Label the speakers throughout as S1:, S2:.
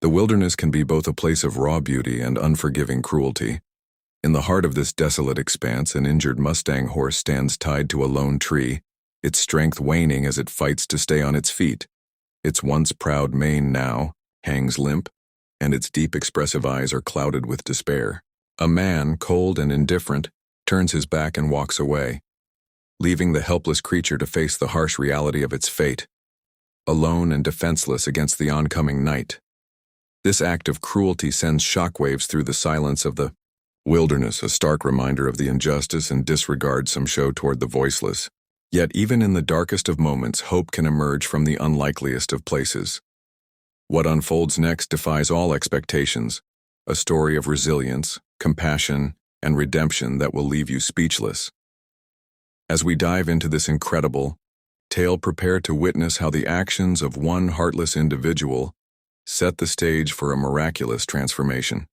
S1: The wilderness can be both a place of raw beauty and unforgiving cruelty. In the heart of this desolate expanse, an injured Mustang horse stands tied to a lone tree, its strength waning as it fights to stay on its feet. Its once proud mane now hangs limp, and its deep expressive eyes are clouded with despair. A man, cold and indifferent, turns his back and walks away, leaving the helpless creature to face the harsh reality of its fate, alone and defenseless against the oncoming night. This act of cruelty sends shockwaves through the silence of the wilderness, a stark reminder of the injustice and disregard some show toward the voiceless. Yet even in the darkest of moments, hope can emerge from the unlikeliest of places. What unfolds next defies all expectations, a story of resilience, compassion, and redemption that will leave you speechless. As we dive into this incredible tale, prepare to witness how the actions of one heartless individual set the stage for a miraculous transformation.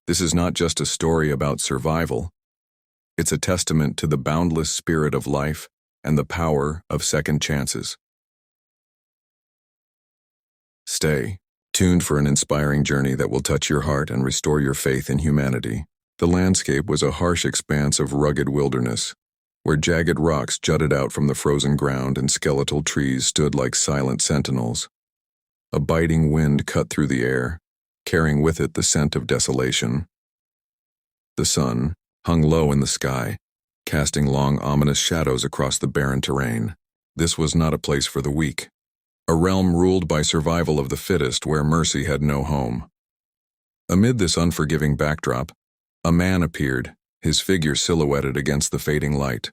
S1: This is not just a story about survival. It's a testament to the boundless spirit of life and the power of second chances. Stay tuned for an inspiring journey that will touch your heart and restore your faith in humanity. The landscape was a harsh expanse of rugged wilderness, where jagged rocks jutted out from the frozen ground and skeletal trees stood like silent sentinels. A biting wind cut through the air, carrying with it the scent of desolation. The sun hung low in the sky, casting long, ominous shadows across the barren terrain. This was not a place for the weak, a realm ruled by survival of the fittest where mercy had no home. Amid this unforgiving backdrop, a man appeared, his figure silhouetted against the fading light.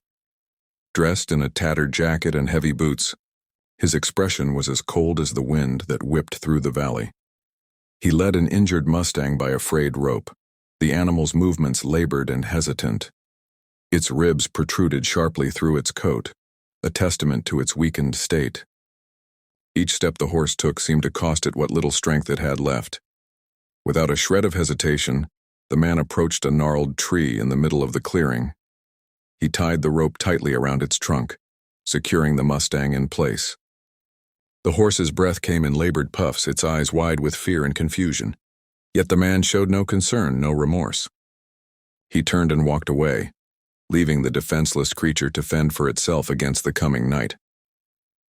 S1: Dressed in a tattered jacket and heavy boots, his expression was as cold as the wind that whipped through the valley. He led an injured Mustang by a frayed rope, the animal's movements labored and hesitant. Its ribs protruded sharply through its coat, a testament to its weakened state. Each step the horse took seemed to cost it what little strength it had left. Without a shred of hesitation, the man approached a gnarled tree in the middle of the clearing. He tied the rope tightly around its trunk, securing the Mustang in place. The horse's breath came in labored puffs, its eyes wide with fear and confusion. Yet the man showed no concern, no remorse. He turned and walked away, leaving the defenseless creature to fend for itself against the coming night.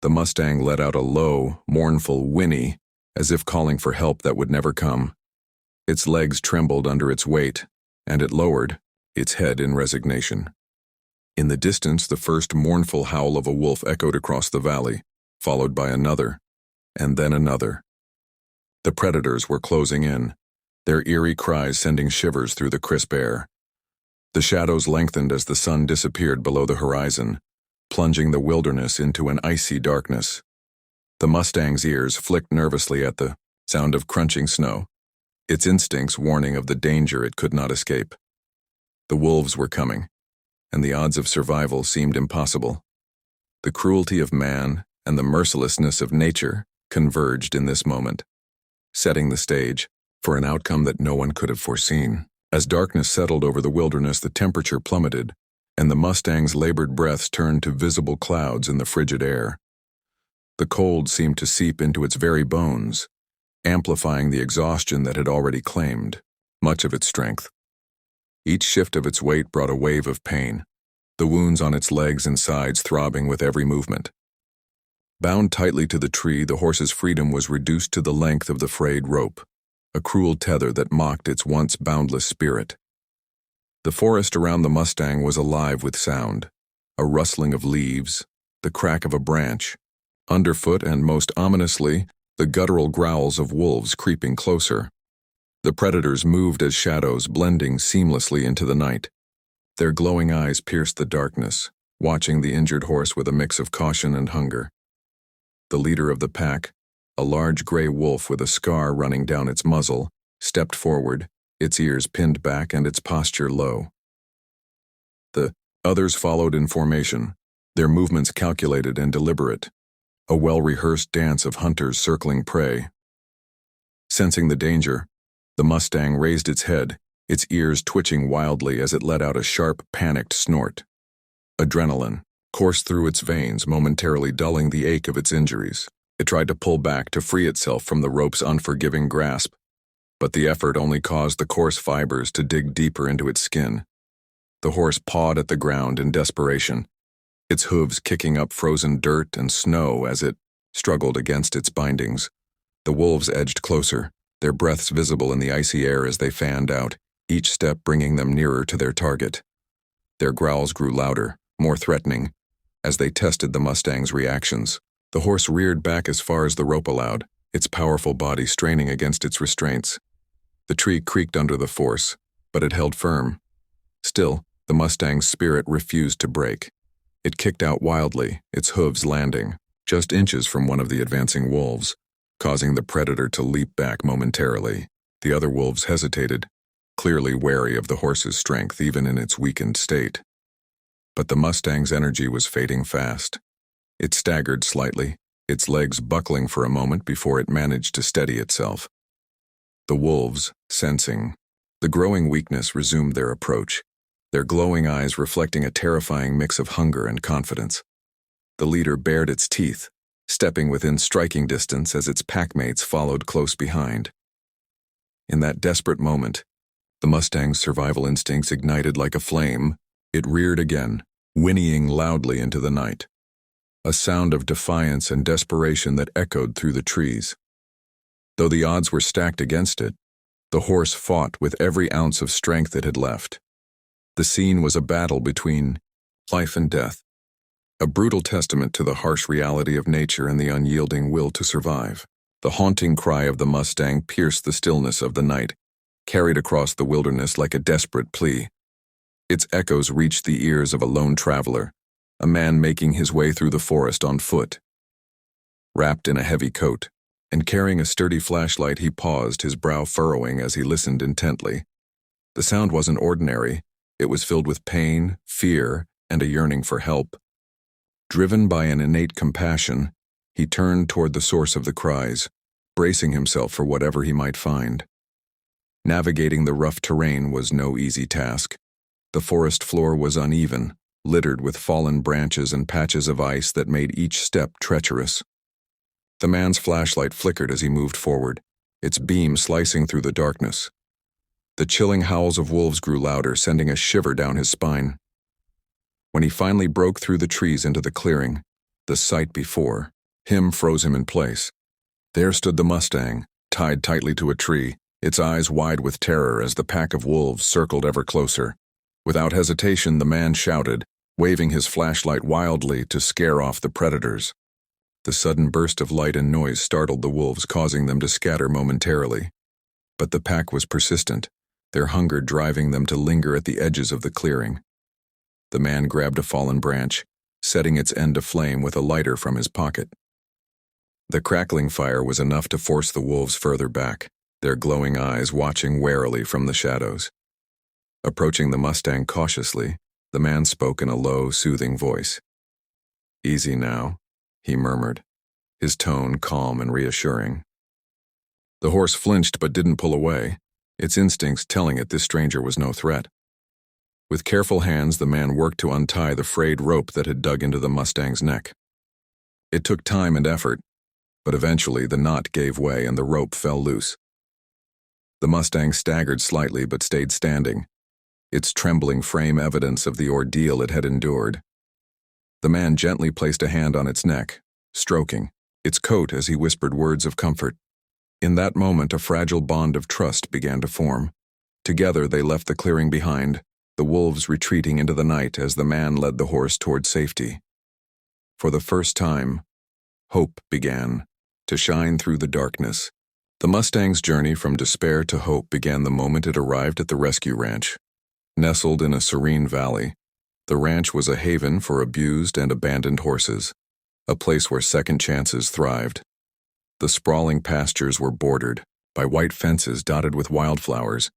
S1: The Mustang let out a low, mournful whinny, as if calling for help that would never come. Its legs trembled under its weight, and it lowered its head in resignation. In the distance, the first mournful howl of a wolf echoed across the valley, followed by another, and then another. The predators were closing in, their eerie cries sending shivers through the crisp air. The shadows lengthened as the sun disappeared below the horizon, plunging the wilderness into an icy darkness. The Mustang's ears flicked nervously at the sound of crunching snow, its instincts warning of the danger it could not escape. The wolves were coming, and the odds of survival seemed impossible. The cruelty of man and the mercilessness of nature converged in this moment, setting the stage for an outcome that no one could have foreseen. As darkness settled over the wilderness, the temperature plummeted, and the Mustang's labored breaths turned to visible clouds in the frigid air. The cold seemed to seep into its very bones, amplifying the exhaustion that had already claimed much of its strength. Each shift of its weight brought a wave of pain, the wounds on its legs and sides throbbing with every movement. Bound tightly to the tree, the horse's freedom was reduced to the length of the frayed rope, a cruel tether that mocked its once boundless spirit. The forest around the Mustang was alive with sound, a rustling of leaves, the crack of a branch, underfoot, and most ominously, the guttural growls of wolves creeping closer. The predators moved as shadows, blending seamlessly into the night. Their glowing eyes pierced the darkness, watching the injured horse with a mix of caution and hunger. The leader of the pack, a large gray wolf with a scar running down its muzzle, stepped forward, its ears pinned back and its posture low. The others followed in formation, their movements calculated and deliberate, a well-rehearsed dance of hunters circling prey. Sensing the danger, the Mustang raised its head, its ears twitching wildly as it let out a sharp, panicked snort. Adrenaline coursed through its veins, momentarily dulling the ache of its injuries. It tried to pull back to free itself from the rope's unforgiving grasp, but the effort only caused the coarse fibers to dig deeper into its skin. The horse pawed at the ground in desperation, its hooves kicking up frozen dirt and snow as it struggled against its bindings. The wolves edged closer, their breaths visible in the icy air as they fanned out, each step bringing them nearer to their target. Their growls grew louder, more threatening, as they tested the Mustang's reactions. The horse reared back as far as the rope allowed, its powerful body straining against its restraints. The tree creaked under the force, but it held firm. Still, the Mustang's spirit refused to break. It kicked out wildly, its hooves landing, just inches from one of the advancing wolves, causing the predator to leap back momentarily. The other wolves hesitated, clearly wary of the horse's strength even in its weakened state. But the Mustang's energy was fading fast. It staggered slightly, its legs buckling for a moment before it managed to steady itself. The wolves, sensing the growing weakness, resumed their approach, their glowing eyes reflecting a terrifying mix of hunger and confidence. The leader bared its teeth, stepping within striking distance as its packmates followed close behind. In that desperate moment, the Mustang's survival instincts ignited like a flame. It reared again, whinnying loudly into the night, a sound of defiance and desperation that echoed through the trees. Though the odds were stacked against it, the horse fought with every ounce of strength it had left. The scene was a battle between life and death, a brutal testament to the harsh reality of nature and the unyielding will to survive. The haunting cry of the Mustang pierced the stillness of the night, carried across the wilderness like a desperate plea. Its echoes reached the ears of a lone traveler, a man making his way through the forest on foot. Wrapped in a heavy coat, and carrying a sturdy flashlight, he paused, his brow furrowing as he listened intently. The sound wasn't ordinary. It was filled with pain, fear, and a yearning for help. Driven by an innate compassion, he turned toward the source of the cries, bracing himself for whatever he might find. Navigating the rough terrain was no easy task. The forest floor was uneven, littered with fallen branches and patches of ice that made each step treacherous. The man's flashlight flickered as he moved forward, its beam slicing through the darkness. The chilling howls of wolves grew louder, sending a shiver down his spine. When he finally broke through the trees into the clearing, the sight before him froze him in place. There stood the Mustang, tied tightly to a tree, its eyes wide with terror as the pack of wolves circled ever closer. Without hesitation, the man shouted, waving his flashlight wildly to scare off the predators. The sudden burst of light and noise startled the wolves, causing them to scatter momentarily. But the pack was persistent, their hunger driving them to linger at the edges of the clearing. The man grabbed a fallen branch, setting its end aflame with a lighter from his pocket. The crackling fire was enough to force the wolves further back, their glowing eyes watching warily from the shadows. Approaching the Mustang cautiously, the man spoke in a low, soothing voice. "Easy now," he murmured, his tone calm and reassuring. The horse flinched but didn't pull away, its instincts telling it this stranger was no threat. With careful hands, the man worked to untie the frayed rope that had dug into the Mustang's neck. It took time and effort, but eventually the knot gave way and the rope fell loose. The Mustang staggered slightly but stayed standing, its trembling frame evidence of the ordeal it had endured. The man gently placed a hand on its neck, stroking its coat as he whispered words of comfort. In that moment, a fragile bond of trust began to form. Together they left the clearing behind, the wolves retreating into the night as the man led the horse toward safety. For the first time, hope began to shine through the darkness. The Mustang's journey from despair to hope began the moment it arrived at the rescue ranch. Nestled in a serene valley, the ranch was a haven for abused and abandoned horses, a place where second chances thrived. The sprawling pastures were bordered by white fences dotted with wildflowers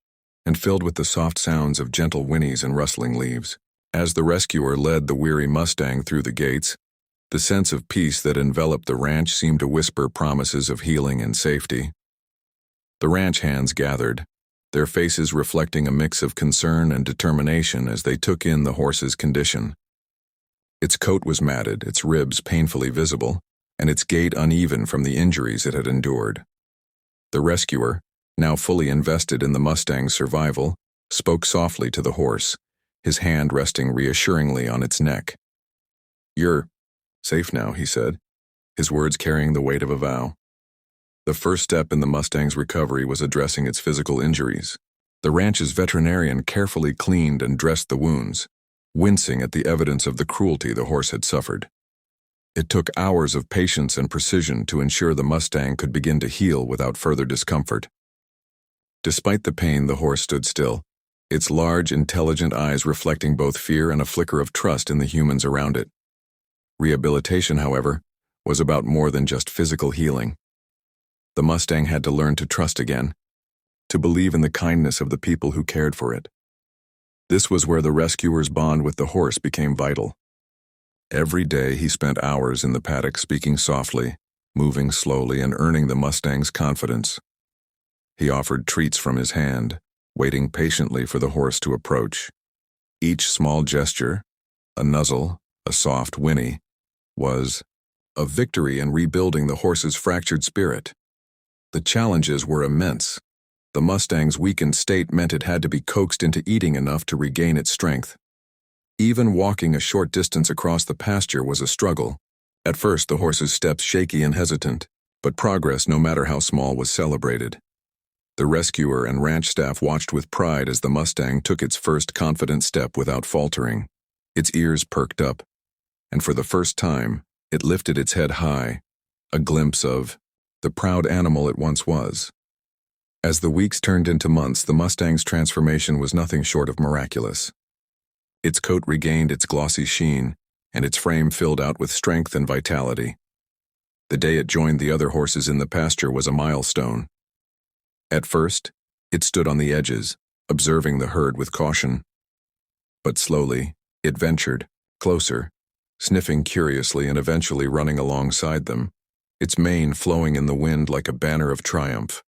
S1: and filled with the soft sounds of gentle whinnies and rustling leaves. As the rescuer led the weary Mustang through the gates, the sense of peace that enveloped the ranch seemed to whisper promises of healing and safety. The ranch hands gathered, their faces reflecting a mix of concern and determination as they took in the horse's condition. Its coat was matted, its ribs painfully visible, and its gait uneven from the injuries it had endured. The rescuer, now fully invested in the Mustang's survival, spoke softly to the horse, his hand resting reassuringly on its neck. "You're safe now," he said, his words carrying the weight of a vow. The first step in the Mustang's recovery was addressing its physical injuries. The ranch's veterinarian carefully cleaned and dressed the wounds, wincing at the evidence of the cruelty the horse had suffered. It took hours of patience and precision to ensure the Mustang could begin to heal without further discomfort. Despite the pain, the horse stood still, its large, intelligent eyes reflecting both fear and a flicker of trust in the humans around it. Rehabilitation, however, was about more than just physical healing. The Mustang had to learn to trust again, to believe in the kindness of the people who cared for it. This was where the rescuer's bond with the horse became vital. Every day he spent hours in the paddock speaking softly, moving slowly, and earning the Mustang's confidence. He offered treats from his hand, waiting patiently for the horse to approach. Each small gesture, a nuzzle, a soft whinny, was a victory in rebuilding the horse's fractured spirit. The challenges were immense. The Mustang's weakened state meant it had to be coaxed into eating enough to regain its strength. Even walking a short distance across the pasture was a struggle. At first, the horse's steps shaky and hesitant, but progress, no matter how small, was celebrated. The rescuer and ranch staff watched with pride as the Mustang took its first confident step without faltering. Its ears perked up, and for the first time, it lifted its head high, a glimpse of the proud animal it once was. As the weeks turned into months, the Mustang's transformation was nothing short of miraculous. Its coat regained its glossy sheen, and its frame filled out with strength and vitality. The day it joined the other horses in the pasture was a milestone. At first, it stood on the edges, observing the herd with caution. But slowly, it ventured closer, sniffing curiously and eventually running alongside them, its mane flowing in the wind like a banner of triumph.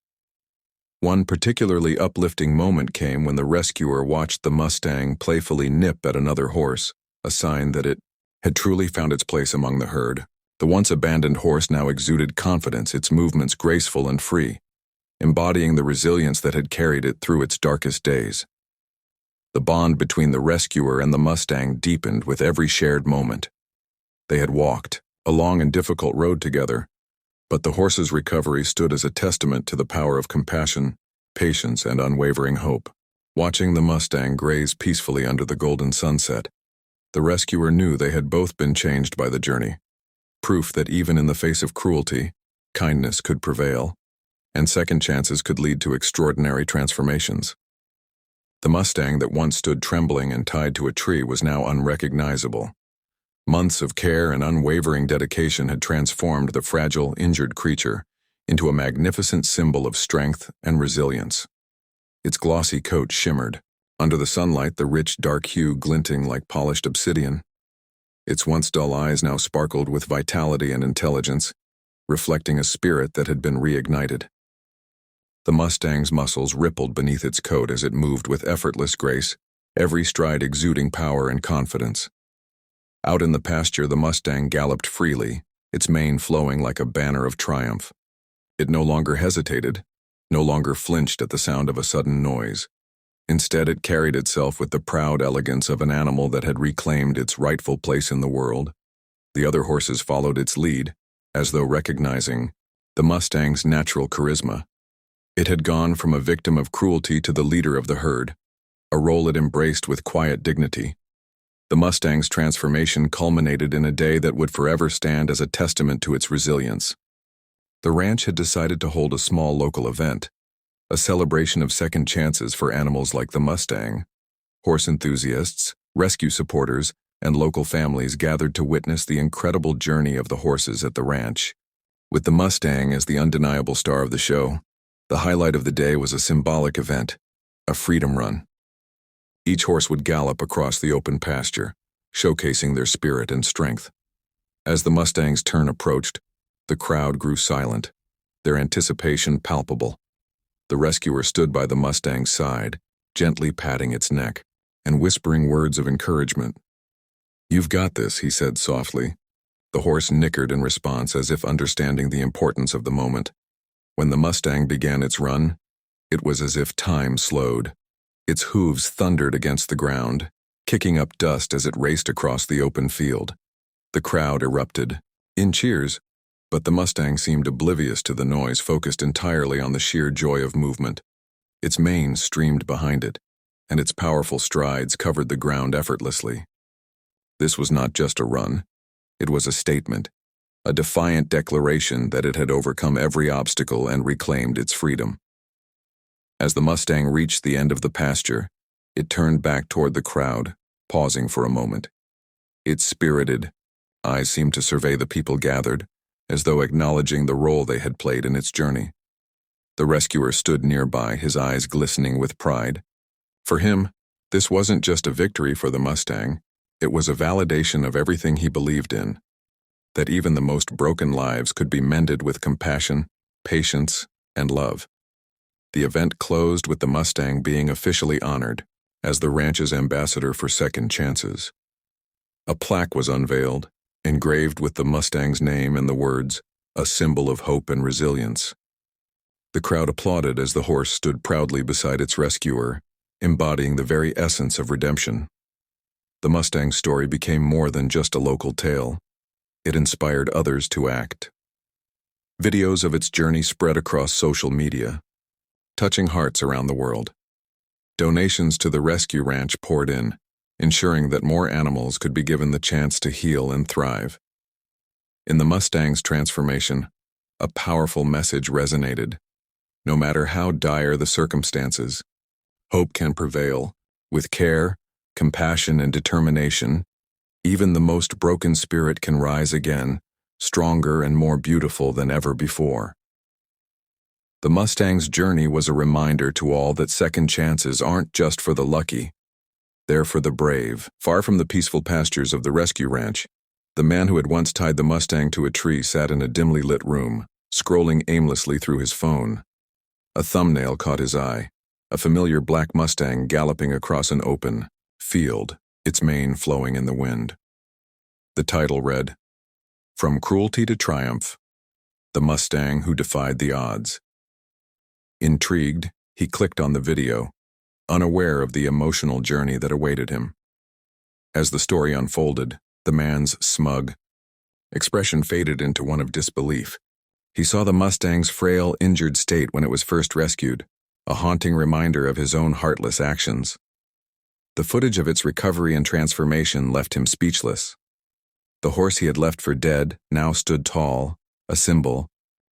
S1: One particularly uplifting moment came when the rescuer watched the Mustang playfully nip at another horse, a sign that it had truly found its place among the herd. The once abandoned horse now exuded confidence, its movements graceful and free, embodying the resilience that had carried it through its darkest days. The bond between the rescuer and the Mustang deepened with every shared moment. They had walked a long and difficult road together, but the horse's recovery stood as a testament to the power of compassion, patience, and unwavering hope. Watching the Mustang graze peacefully under the golden sunset, the rescuer knew they had both been changed by the journey, proof that even in the face of cruelty, kindness could prevail, and second chances could lead to extraordinary transformations. The Mustang that once stood trembling and tied to a tree was now unrecognizable. Months of care and unwavering dedication had transformed the fragile, injured creature into a magnificent symbol of strength and resilience. Its glossy coat shimmered, under the sunlight the rich dark hue glinting like polished obsidian. Its once dull eyes now sparkled with vitality and intelligence, reflecting a spirit that had been reignited. The Mustang's muscles rippled beneath its coat as it moved with effortless grace, every stride exuding power and confidence. Out in the pasture, the Mustang galloped freely, its mane flowing like a banner of triumph. It no longer hesitated, no longer flinched at the sound of a sudden noise. Instead, it carried itself with the proud elegance of an animal that had reclaimed its rightful place in the world. The other horses followed its lead, as though recognizing the Mustang's natural charisma. It had gone from a victim of cruelty to the leader of the herd, a role it embraced with quiet dignity. The Mustang's transformation culminated in a day that would forever stand as a testament to its resilience. The ranch had decided to hold a small local event, a celebration of second chances for animals like the Mustang. Horse enthusiasts, rescue supporters, and local families gathered to witness the incredible journey of the horses at the ranch. With the Mustang as the undeniable star of the show, the highlight of the day was a symbolic event, a freedom run. Each horse would gallop across the open pasture, showcasing their spirit and strength. As the Mustang's turn approached, the crowd grew silent, their anticipation palpable. The rescuer stood by the Mustang's side, gently patting its neck and whispering words of encouragement. "You've got this," he said softly. The horse nickered in response as if understanding the importance of the moment. When the Mustang began its run, it was as if time slowed. Its hooves thundered against the ground, kicking up dust as it raced across the open field. The crowd erupted, in cheers, but the Mustang seemed oblivious to the noise, focused entirely on the sheer joy of movement. Its mane streamed behind it, and its powerful strides covered the ground effortlessly. This was not just a run. It was a statement, a defiant declaration that it had overcome every obstacle and reclaimed its freedom. As the Mustang reached the end of the pasture, it turned back toward the crowd, pausing for a moment. Its spirited eyes seemed to survey the people gathered, as though acknowledging the role they had played in its journey. The rescuer stood nearby, his eyes glistening with pride. For him, this wasn't just a victory for the Mustang, it was a validation of everything he believed in, that even the most broken lives could be mended with compassion, patience, and love. The event closed with the Mustang being officially honored as the ranch's ambassador for second chances. A plaque was unveiled, engraved with the Mustang's name and the words, "A symbol of hope and resilience." The crowd applauded as the horse stood proudly beside its rescuer, embodying the very essence of redemption. The Mustang's story became more than just a local tale. It inspired others to act. Videos of its journey spread across social media, touching hearts around the world. Donations to the rescue ranch poured in, ensuring that more animals could be given the chance to heal and thrive. In the Mustang's transformation, a powerful message resonated. No matter how dire the circumstances, hope can prevail. With care, compassion, and determination, even the most broken spirit can rise again, stronger and more beautiful than ever before. The Mustang's journey was a reminder to all that second chances aren't just for the lucky. They're for the brave. Far from the peaceful pastures of the rescue ranch, the man who had once tied the Mustang to a tree sat in a dimly lit room, scrolling aimlessly through his phone. A thumbnail caught his eye, a familiar black Mustang galloping across an open field, its mane flowing in the wind. The title read, "From Cruelty to Triumph, The Mustang Who Defied the Odds." Intrigued, he clicked on the video, unaware of the emotional journey that awaited him. As the story unfolded, the man's smug expression faded into one of disbelief. He saw the Mustang's frail, injured state when it was first rescued, a haunting reminder of his own heartless actions. The footage of its recovery and transformation left him speechless. The horse he had left for dead now stood tall, a symbol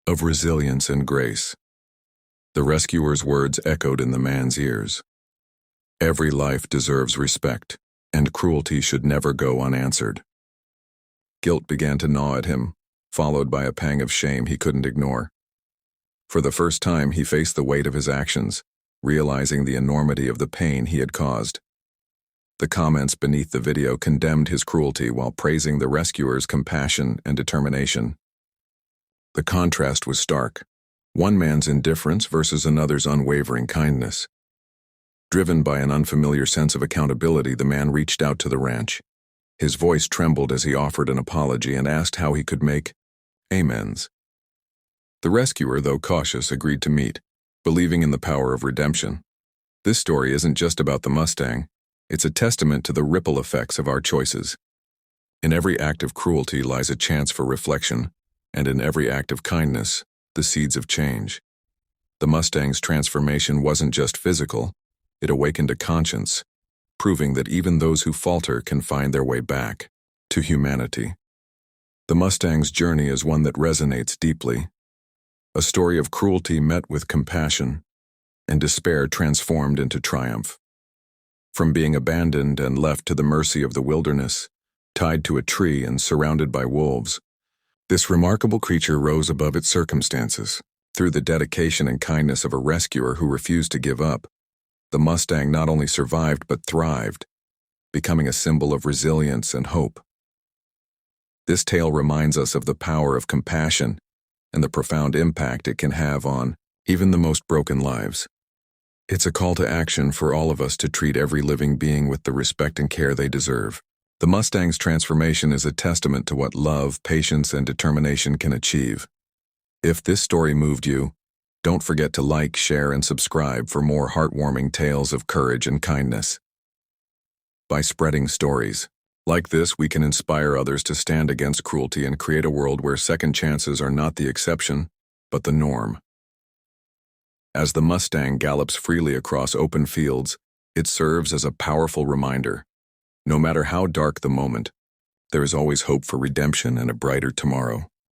S1: of resilience and grace. The rescuer's words echoed in the man's ears. Every life deserves respect, and cruelty should never go unanswered. Guilt began to gnaw at him, followed by a pang of shame he couldn't ignore. For the first time, he faced the weight of his actions, realizing the enormity of the pain he had caused. The comments beneath the video condemned his cruelty while praising the rescuer's compassion and determination. The contrast was stark, one man's indifference versus another's unwavering kindness. Driven by an unfamiliar sense of accountability, the man reached out to the ranch. His voice trembled as he offered an apology and asked how he could make amends. The rescuer, though cautious, agreed to meet, believing in the power of redemption. This story isn't just about the Mustang, it's a testament to the ripple effects of our choices. In every act of cruelty lies a chance for reflection, and in every act of kindness, the seeds of change. The Mustang's transformation wasn't just physical, it awakened a conscience, proving that even those who falter can find their way back to humanity. The Mustang's journey is one that resonates deeply, a story of cruelty met with compassion, and despair transformed into triumph. From being abandoned and left to the mercy of the wilderness, tied to a tree and surrounded by wolves, this remarkable creature rose above its circumstances. Through the dedication and kindness of a rescuer who refused to give up, the Mustang not only survived but thrived, becoming a symbol of resilience and hope. This tale reminds us of the power of compassion and the profound impact it can have on even the most broken lives. It's a call to action for all of us to treat every living being with the respect and care they deserve. The Mustang's transformation is a testament to what love, patience, and determination can achieve. If this story moved you, don't forget to like, share, and subscribe for more heartwarming tales of courage and kindness. By spreading stories like this, we can inspire others to stand against cruelty and create a world where second chances are not the exception, but the norm. As the Mustang gallops freely across open fields, it serves as a powerful reminder. No matter how dark the moment, there is always hope for redemption and a brighter tomorrow.